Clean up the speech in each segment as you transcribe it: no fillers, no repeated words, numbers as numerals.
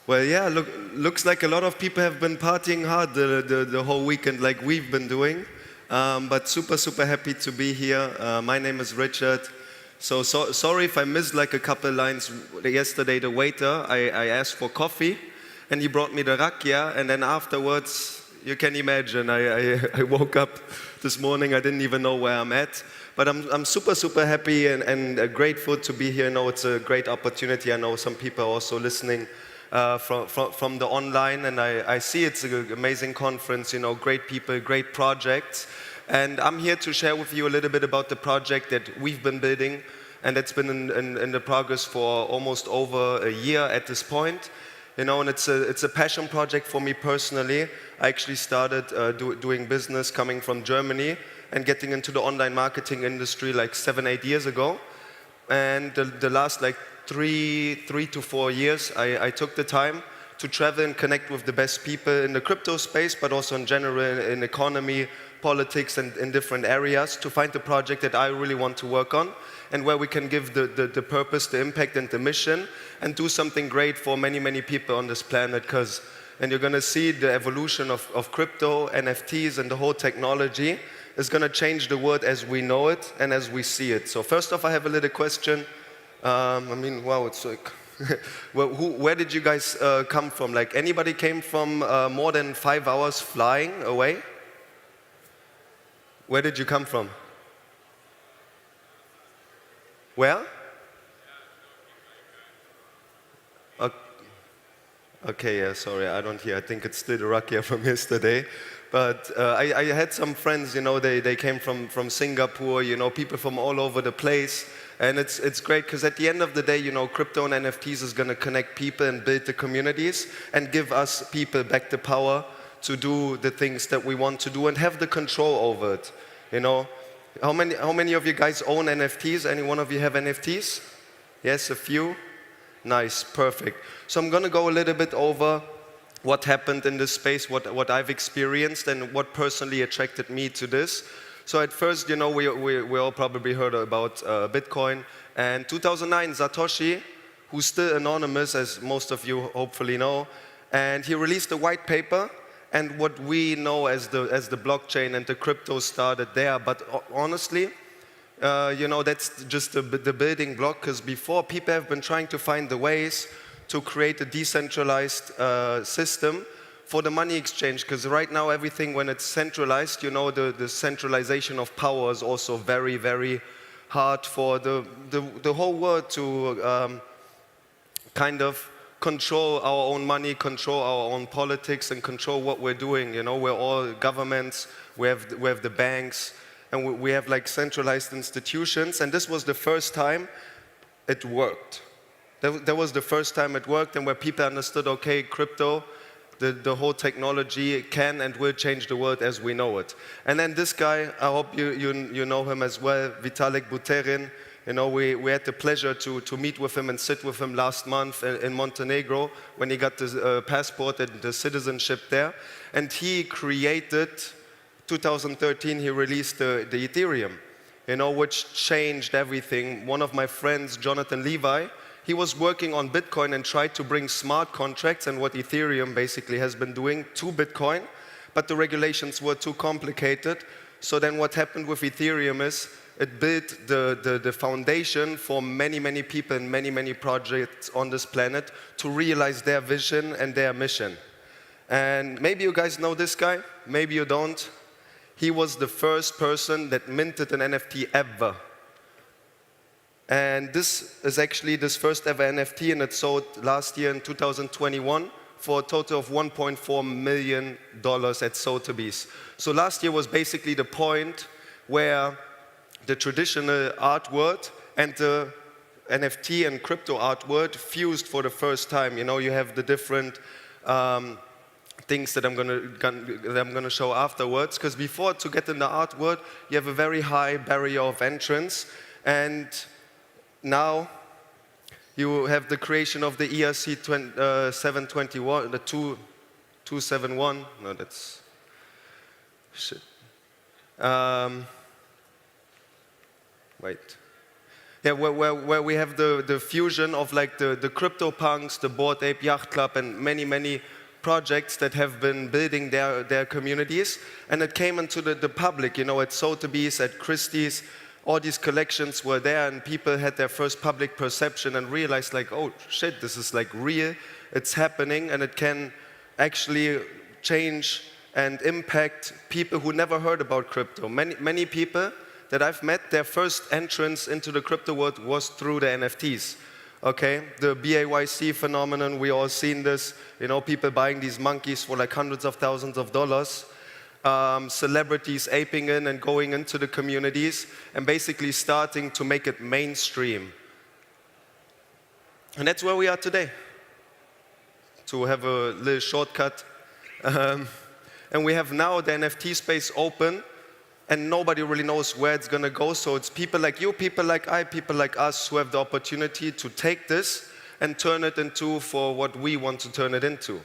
Well, yeah, looks like a lot of people have been partying hard the whole weekend like we've been doing. But super happy to be here. My name is Richard. So sorry if I missed like a couple lines. Yesterday, the waiter, I asked for coffee, and he brought me the rakia, and then afterwards, you can imagine, I woke up this morning, I didn't even know where I'm at. But I'm super happy and grateful to be here. I know it's a great opportunity. I know some people are also listening from the online, and I see it's an amazing conference, great people, great projects. And I'm here to share with you a little bit about the project that we've been building, and it's been in the progress for almost over a year at this point. And it's a passion project for me personally. I actually started doing business coming from Germany and getting into the online marketing industry like 7-8 years ago. And the last like three to 4 years, I took the time to travel and connect with the best people in the crypto space, but also in general in economy, politics, and in different areas to find the project that I really want to work on and where we can give the purpose, the impact, and the mission and do something great for many people on this planet. And you're going to see the evolution of crypto, NFTs, and the whole technology is going to change the world as we know it and as we see it. So first off, I have a little question. Wow, it's like, well, where did you guys come from? Like, anybody came from more than 5 hours flying away? Where did you come from? Where? Okay, yeah, sorry, I don't hear. I think it's still the rakia from yesterday. But I had some friends, they came from Singapore, people from all over the place. And it's great because at the end of the day, crypto and NFTs is going to connect people and build the communities and give us people back the power to do the things that we want to do and have the control over it. How many of you guys own NFTs? Any one of you have NFTs? Yes, a few? Nice, perfect. So I'm going to go a little bit over what happened in this space, what I've experienced, and what personally attracted me to this. So at first, we all probably heard about Bitcoin. And 2009, Satoshi, who's still anonymous, as most of you hopefully know, and he released a white paper, and what we know as the blockchain and the crypto started there. But honestly, that's just the building block, because before, people have been trying to find the ways to create a decentralized system for the money exchange, because right now everything, when it's centralized, the centralization of power is also very hard for the whole world to kind of control our own money, control our own politics, and control what we're doing. We're all governments, we have the banks, and we have like centralized institutions, and this was the first time it worked. That was the first time it worked, and where people understood, okay, crypto, the whole technology can and will change the world as we know it. And then this guy, I hope you know him as well, Vitalik Buterin. We had the pleasure to meet with him and sit with him last month in Montenegro when he got the passport and the citizenship there. And he created, 2013, he released the Ethereum, which changed everything. One of my friends, Jonathan Levi, he was working on Bitcoin and tried to bring smart contracts and what Ethereum basically has been doing to Bitcoin, but the regulations were too complicated. So then what happened with Ethereum is it built the foundation for many people and many projects on this planet to realize their vision and their mission. And maybe you guys know this guy, maybe you don't. He was the first person that minted an NFT ever. And this is actually this first ever NFT, and it sold last year in 2021 for a total of $1.4 million at Sotheby's. So last year was basically the point where the traditional art world and the NFT and crypto art world fused for the first time. You have the different things that I'm gonna show afterwards. Because before, to get in the art world, you have a very high barrier of entrance, and now you have the creation of the ERC 721, the 271. No, that's shit. Wait. Yeah, where we have the fusion of like the CryptoPunks, the Bored Ape Yacht Club, and many projects that have been building their communities. And it came into the public, you know, at Sotheby's, at Christie's, all these collections were there, and people had their first public perception and realized like, oh shit, this is like real, it's happening, and it can actually change and impact people who never heard about crypto. Many people that I've met, their first entrance into the crypto world was through the NFTs. Okay, the BAYC phenomenon, we all seen this, you know, people buying these monkeys for like hundreds of thousands of dollars, celebrities aping in and going into the communities and basically starting to make it mainstream. And that's where we are today, to have a little shortcut. And we have now the NFT space open, and nobody really knows where it's going to go. So it's people like you, people like I, people like us who have the opportunity to take this and turn it into for what we want to turn it into.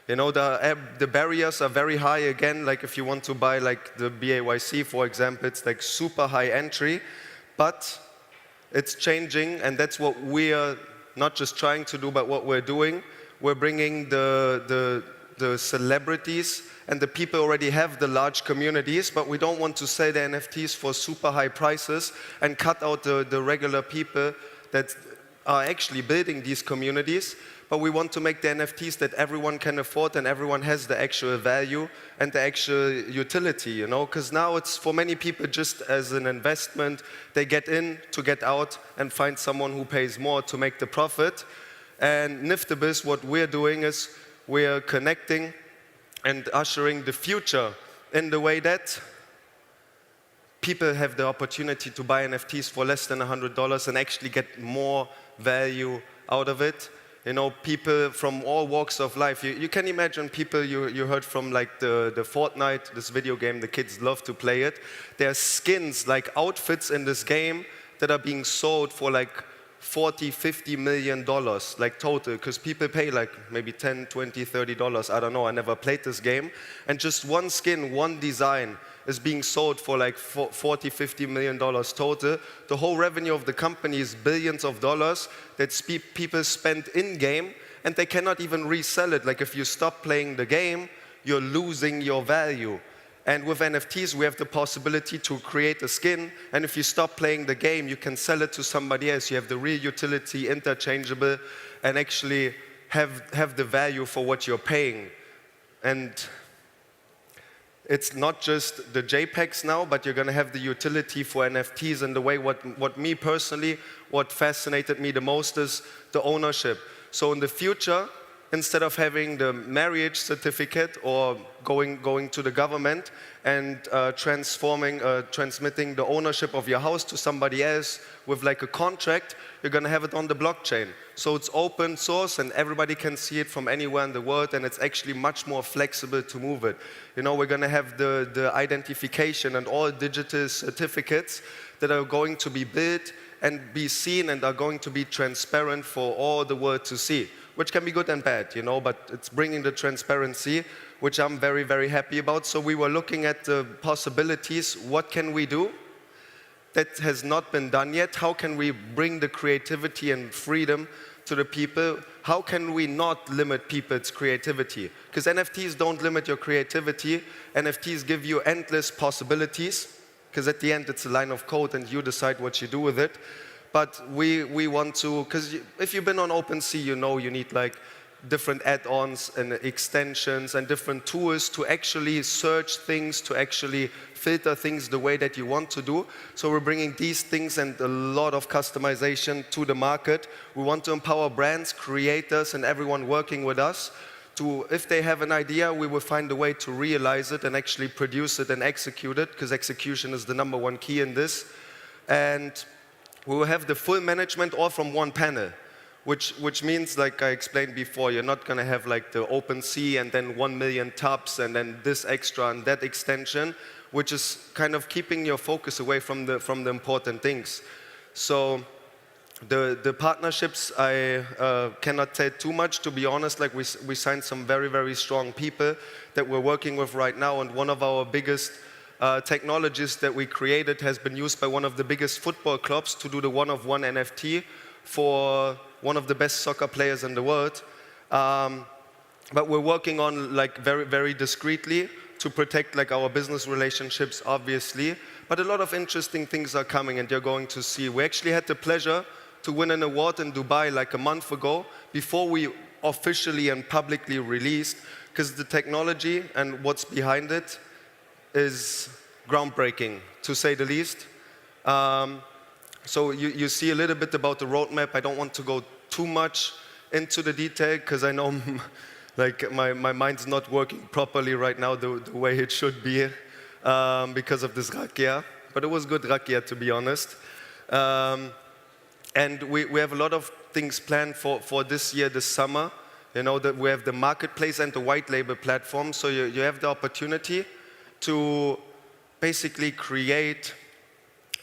You know, the barriers are very high again. Like if you want to buy like the BAYC, for example, it's like super high entry, but it's changing, and that's what we're not just trying to do, but what we're doing. We're bringing the celebrities, and the people already have the large communities, but we don't want to sell the NFTs for super high prices and cut out the regular people that are actually building these communities. But we want to make the NFTs that everyone can afford and everyone has the actual value and the actual utility, you know? Because now it's for many people just as an investment. They get in to get out and find someone who pays more to make the profit. And Niftables, what we're doing is we're connecting and ushering the future in the way that people have the opportunity to buy NFTs for less than $100 and actually get more value out of it. You know, people from all walks of life. You can imagine people you heard from like the Fortnite, this video game, the kids love to play it. There are skins, like outfits in this game that are being sold for like $40, $50 million, like total, because people pay like maybe $10, $20, $30, I don't know, I never played this game, and just one skin, one design is being sold for like $40, $50 million total. The whole revenue of the company is billions of dollars that people spend in-game, and they cannot even resell it. Like if you stop playing the game, you're losing your value. And with NFTs, we have the possibility to create a skin, and if you stop playing the game, you can sell it to somebody else. You have the real utility, interchangeable, and actually have the value for what you're paying. And it's not just the JPEGs now, but you're going to have the utility for NFTs. And the way what me personally, what fascinated me the most is the ownership. So in the future, instead of having the marriage certificate or going to the government and transmitting the ownership of your house to somebody else with like a contract, you're going to have it on the blockchain. So it's open source and everybody can see it from anywhere in the world, and it's actually much more flexible to move it. You know, we're going to have the identification and all digital certificates that are going to be built and be seen and are going to be transparent for all the world to see, which can be good and bad, you know, but it's bringing the transparency, which I'm very, very happy about. So we were looking at the possibilities. What can we do that has not been done yet? How can we bring the creativity and freedom to the people? How can we not limit people's creativity? Because NFTs don't limit your creativity. NFTs give you endless possibilities, because at the end it's a line of code and you decide what you do with it. But we want to, because if you've been on OpenSea, you know you need like different add-ons and extensions and different tools to actually search things, to actually filter things the way that you want to do. So we're bringing these things and a lot of customization to the market. We want to empower brands, creators, and everyone working with us to, if they have an idea, we will find a way to realize it and actually produce it and execute it, because execution is the #1 key in this. And we will have the full management all from one panel, which means, like I explained before, you're not going to have like the OpenSea and then 1 million tabs and then this extra and that extension, which is kind of keeping your focus away from the important things. So the partnerships, I cannot tell too much, to be honest. Like we signed some very, very strong people that we're working with right now, and one of our biggest technologies that we created has been used by one of the biggest football clubs to do the one-of-one NFT for one of the best soccer players in the world. But we're working on like very, very discreetly to protect like our business relationships, obviously. But a lot of interesting things are coming, and you're going to see. We actually had the pleasure to win an award in Dubai like a month ago, before we officially and publicly released, because the technology and what's behind it is groundbreaking, to say the least. So you see a little bit about the roadmap. I don't want to go too much into the detail, because I know like my mind's not working properly right now the way it should be because of this rakia. But it was good rakia, to be honest. And we have a lot of things planned for this year, this summer. You know, that we have the marketplace and the white label platform. So you have the opportunity to basically create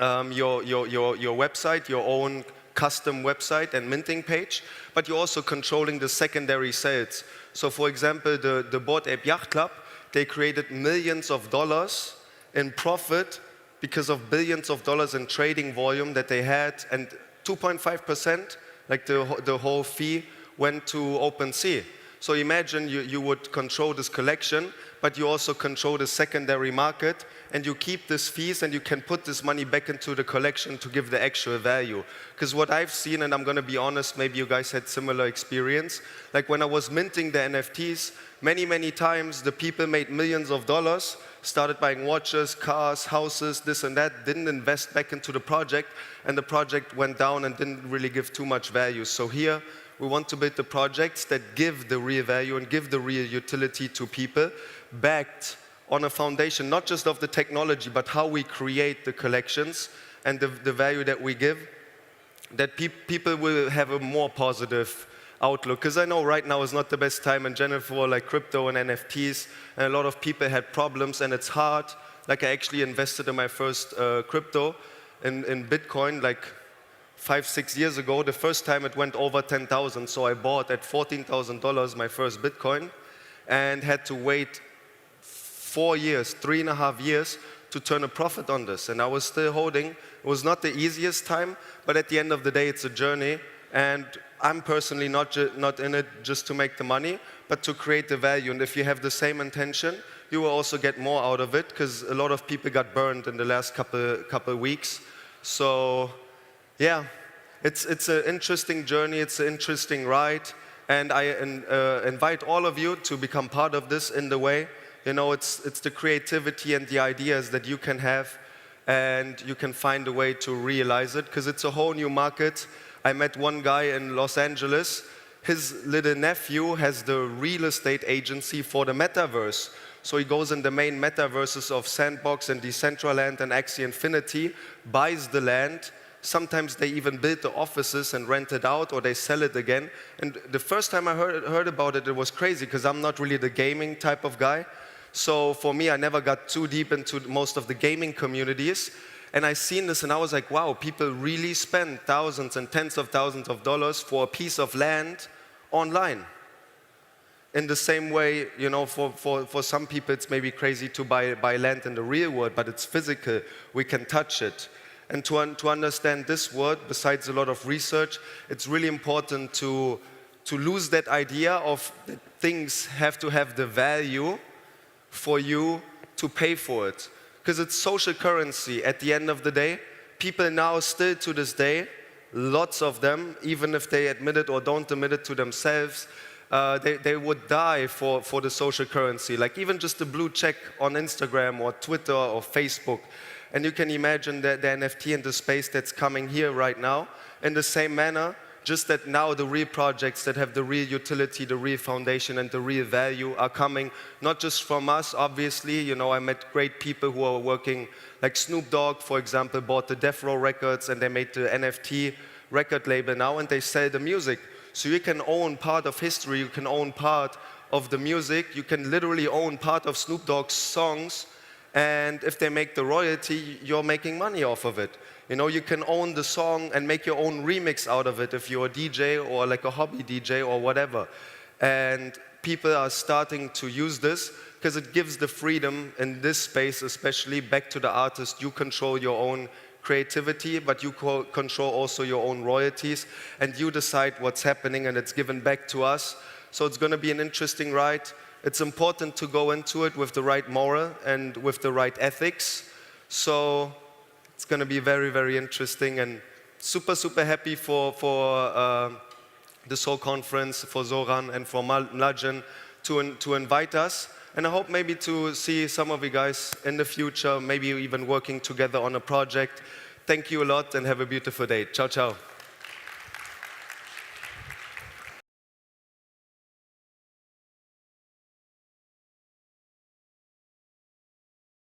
your website, your own custom website and minting page, but you're also controlling the secondary sales. So for example, the Bored Ape Yacht Club, they created millions of dollars in profit because of billions of dollars in trading volume that they had, and 2.5%, like the whole fee, went to OpenSea. So imagine you would control this collection, but you also control the secondary market, and you keep these fees, and you can put this money back into the collection to give the actual value. Because what I've seen, and I'm going to be honest, maybe you guys had similar experience, like when I was minting the NFTs, many times the people made millions of dollars, started buying watches, cars, houses, this and that, didn't invest back into the project, and the project went down and didn't really give too much value. So here, we want to build the projects that give the real value and give the real utility to people, backed on a foundation, not just of the technology, but how we create the collections and the value that we give, that people will have a more positive outlook. Because I know right now is not the best time in general for like crypto and NFTs, and a lot of people had problems, and it's hard. Like I actually invested in my first crypto in Bitcoin, like 5-6 years ago. The first time it went over 10,000, so I bought at $14,000 my first Bitcoin, and had to wait 4 years, 3.5 years to turn a profit on this. And I was still holding. It was not the easiest time, but at the end of the day, it's a journey. And I'm personally not in it just to make the money, but to create the value. And if you have the same intention, you will also get more out of it, because a lot of people got burned in the last couple weeks. So yeah, it's an interesting journey, it's an interesting ride, and I invite all of you to become part of this in the way. You know, it's the creativity and the ideas that you can have, and you can find a way to realize it, because it's a whole new market. I met one guy in Los Angeles. His little nephew has the real estate agency for the Metaverse. So he goes in the main metaverses of Sandbox and Decentraland and Axie Infinity, buys the land. Sometimes they even build the offices and rent it out, or they sell it again. And the first time I heard about it, it was crazy, because I'm not really the gaming type of guy. So for me, I never got too deep into most of the gaming communities. And I seen this, and I was like, wow, people really spend thousands and tens of thousands of dollars for a piece of land online. In the same way, you know, for some people, it's maybe crazy to buy land in the real world, but it's physical. We can touch it. And to understand this world, besides a lot of research, it's really important to lose that idea of that things have to have the value for you to pay for it. Because it's social currency at the end of the day. People now still to this day, lots of them, even if they admit it or don't admit it to themselves, they would die for the social currency. Like even just a blue check on Instagram or Twitter or Facebook. And you can imagine the NFT and the space that's coming here right now. In the same manner, just that now the real projects that have the real utility, the real foundation, and the real value are coming, not just from us, obviously. You know, I met great people who are working, like Snoop Dogg, for example, bought the Death Row Records, and they made the NFT record label now, and they sell the music. So you can own part of history, you can own part of the music, you can literally own part of Snoop Dogg's songs, and if they make the royalty, you're making money off of it. You know, you can own the song and make your own remix out of it if you're a DJ or like a hobby DJ or whatever. And people are starting to use this because it gives the freedom in this space, especially back to the artist. You control your own creativity, but you control also your own royalties, and you decide what's happening, and it's given back to us. So it's going to be an interesting ride. It's important to go into it with the right moral and with the right ethics. So it's going to be very, very interesting, and super, super happy for this whole conference, for Zoran and for Mladen to invite us. And I hope maybe to see some of you guys in the future, maybe even working together on a project. Thank you a lot and have a beautiful day. Ciao, ciao.